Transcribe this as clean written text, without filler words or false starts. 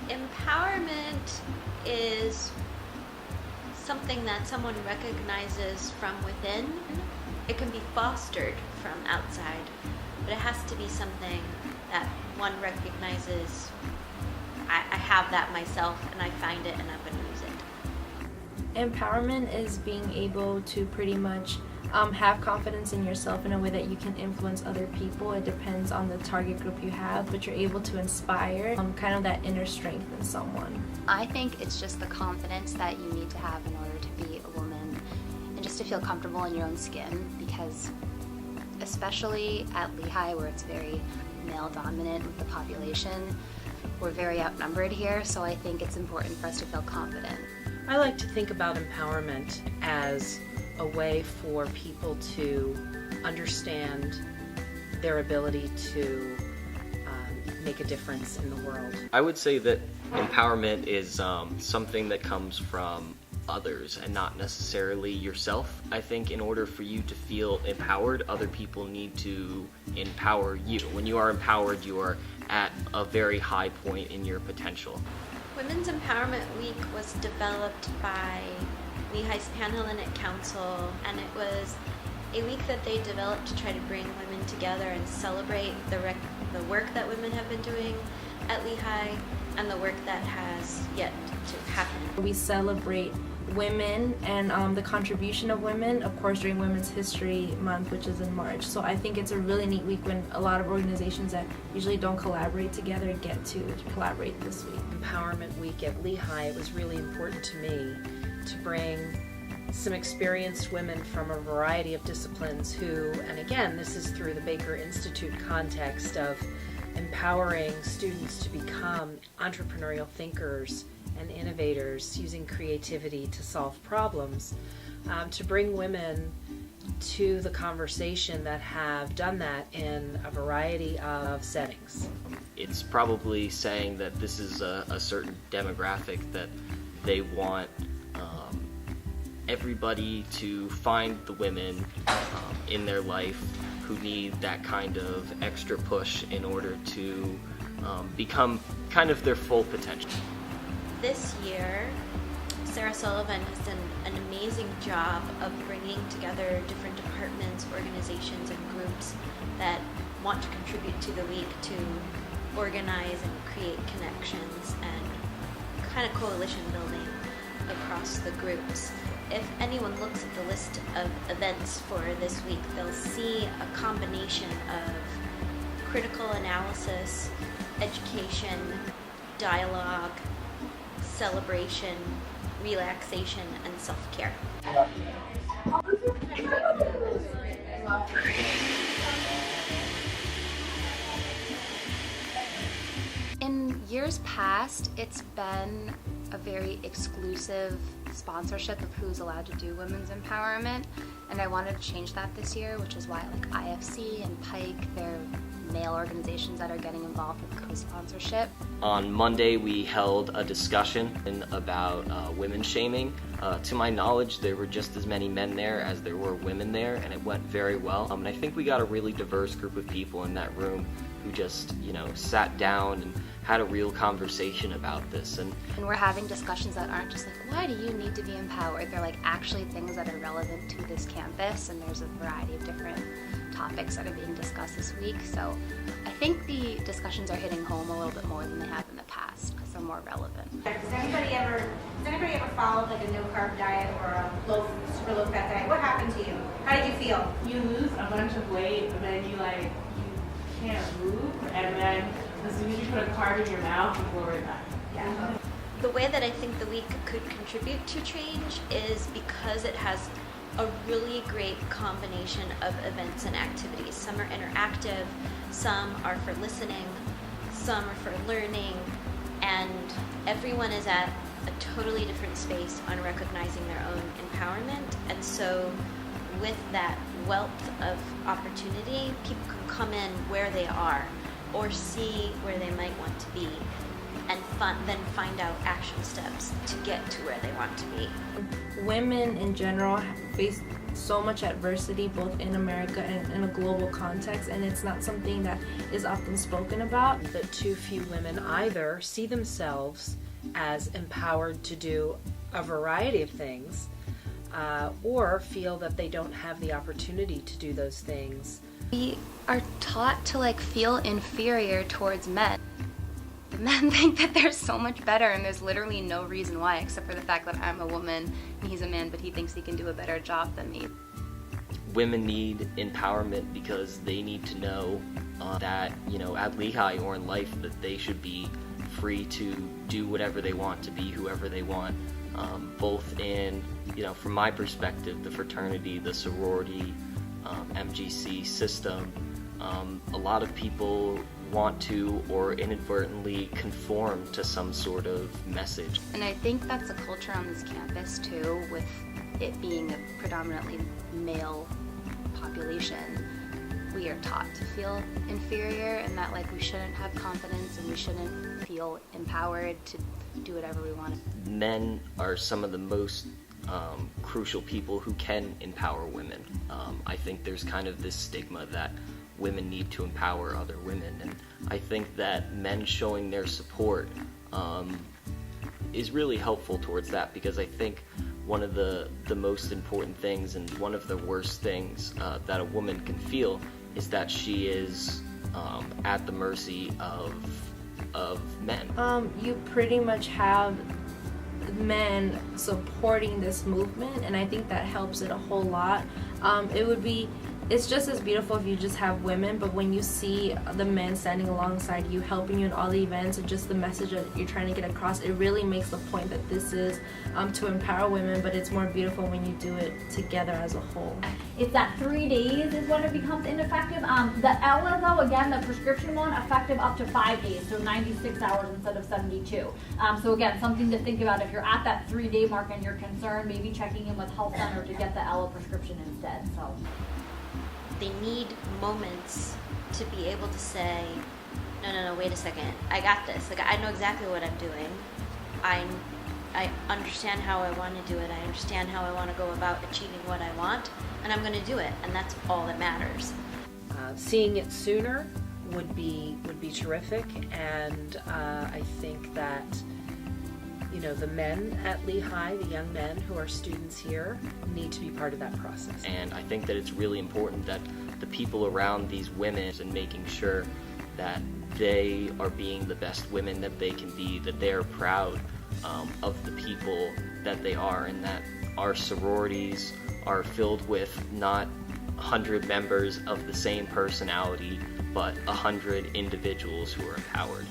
Empowerment is something that someone recognizes from within. It can be fostered from outside, but it has to be something that one recognizes. I have that myself, and I find it, and I'm going to use it. Empowerment is being able to pretty much have confidence in yourself in a way that you can influence other people. It depends on the target group you have, but you're able to inspire kind of that inner strength in someone. I think it's just the confidence that you need to have in order to be a woman and just to feel comfortable in your own skin, because especially at Lehigh, where it's very male dominant with the population, we're very outnumbered here, so I think it's important for us to feel confident. I like to think about empowerment as a way for people to understand their ability to make a difference in the world. I would say that empowerment is something that comes from others and not necessarily yourself. I think in order for you to feel empowered, other people need to empower you. When you are empowered, you are at a very high point in your potential. Women's Empowerment Week was developed by Lehigh's Panhellenic Council, and it was a week that they developed to try to bring women together and celebrate the work that women have been doing at Lehigh and the work that has yet to happen. We celebrate women and the contribution of women, of course, during Women's History Month, which is in March. So I think it's a really neat week when a lot of organizations that usually don't collaborate together get to collaborate this week. Empowerment Week at Lehigh, it was really important to me to bring some experienced women from a variety of disciplines who, and again, this is through the Baker Institute context of empowering students to become entrepreneurial thinkers and innovators using creativity to solve problems, to bring women to the conversation that have done that in a variety of settings. It's probably saying that this is a certain demographic that they want everybody to find the women in their life who need that kind of extra push in order to become kind of their full potential. This year, Sarah Sullivan has done an amazing job of bringing together different departments, organizations, and groups that want to contribute to the week to organize and create connections and kind of coalition building across the groups. If anyone looks at the list of events for this week, they'll see a combination of critical analysis, education, dialogue, celebration, relaxation, and self-care. In years past, it's been a very exclusive sponsorship of who's allowed to do women's empowerment, and I wanted to change that this year, which is why like IFC and Pike, they're male organizations that are getting involved with co-sponsorship. On Monday, we held a discussion about women shaming. To my knowledge, there were just as many men there as there were women there, and it went very well. And I think we got a really diverse group of people in that room who just, sat down and had a real conversation about this. And we're having discussions that aren't just like, why do you need to be empowered? They're like actually things that are relevant to this campus, and there's a variety of different topics that are being discussed this week. So I think the discussions are hitting home a little bit more than they have in the past because they're more relevant. Does anybody ever followed like a no carb diet or a super low fat diet? What happened to you? How did you feel? You lose a bunch of weight, but then you can't move, and then as soon as you put a carb in your mouth, you lower it back. Yeah. The way that I think the week could contribute to change is because it has a really great combination of events and activities. Some are interactive, some are for listening, some are for learning, and everyone is at a totally different space on recognizing their own empowerment. And so with that wealth of opportunity, people can come in where they are or see where they might want to be, and then find out action steps to get to where they want to be. Women in general face so much adversity both in America and in a global context, and it's not something that is often spoken about. That too few women either see themselves as empowered to do a variety of things, or feel that they don't have the opportunity to do those things. We are taught to like feel inferior towards men. The men think that they're so much better, and there's literally no reason why except for the fact that I'm a woman and he's a man, but he thinks he can do a better job than me. Women need empowerment because they need to know that, you know, at Lehigh or in life, that they should be free to do whatever they want, to be whoever they want, both in, you know, from my perspective, the fraternity, the sorority, MGC system. A lot of people want to or inadvertently conform to some sort of message. And I think that's a culture on this campus too, with it being a predominantly male population. We are taught to feel inferior and that like we shouldn't have confidence and we shouldn't feel empowered to do whatever we want. Men are some of the most crucial people who can empower women. I think there's kind of this stigma that women need to empower other women, and I think that men showing their support is really helpful towards that, because I think one of the most important things and one of the worst things that a woman can feel is that she is at the mercy of men. You pretty much have men supporting this movement, and I think that helps it a whole lot. It's just as beautiful if you just have women, but when you see the men standing alongside you, helping you in all the events, and just the message that you're trying to get across, it really makes the point that this is to empower women, but it's more beautiful when you do it together as a whole. It's that 3 days is when it becomes ineffective. The ELA though, again, the prescription one, effective up to 5 days, so 96 hours instead of 72. So again, something to think about if you're at that 3-day mark and you're concerned, maybe checking in with health center to get the ELA prescription instead. So. They need moments to be able to say, no, wait a second, I got this. Like, I know exactly what I'm doing. I understand how I want to do it. I understand how I want to go about achieving what I want, and I'm going to do it, and that's all that matters. Seeing it sooner would be terrific, and I think that, you know, the men at Lehigh, the young men who are students here, need to be part of that process. And I think that it's really important that the people around these women and making sure that they are being the best women that they can be, that they are proud of the people that they are, and that our sororities are filled with not 100 members of the same personality, but 100 individuals who are empowered.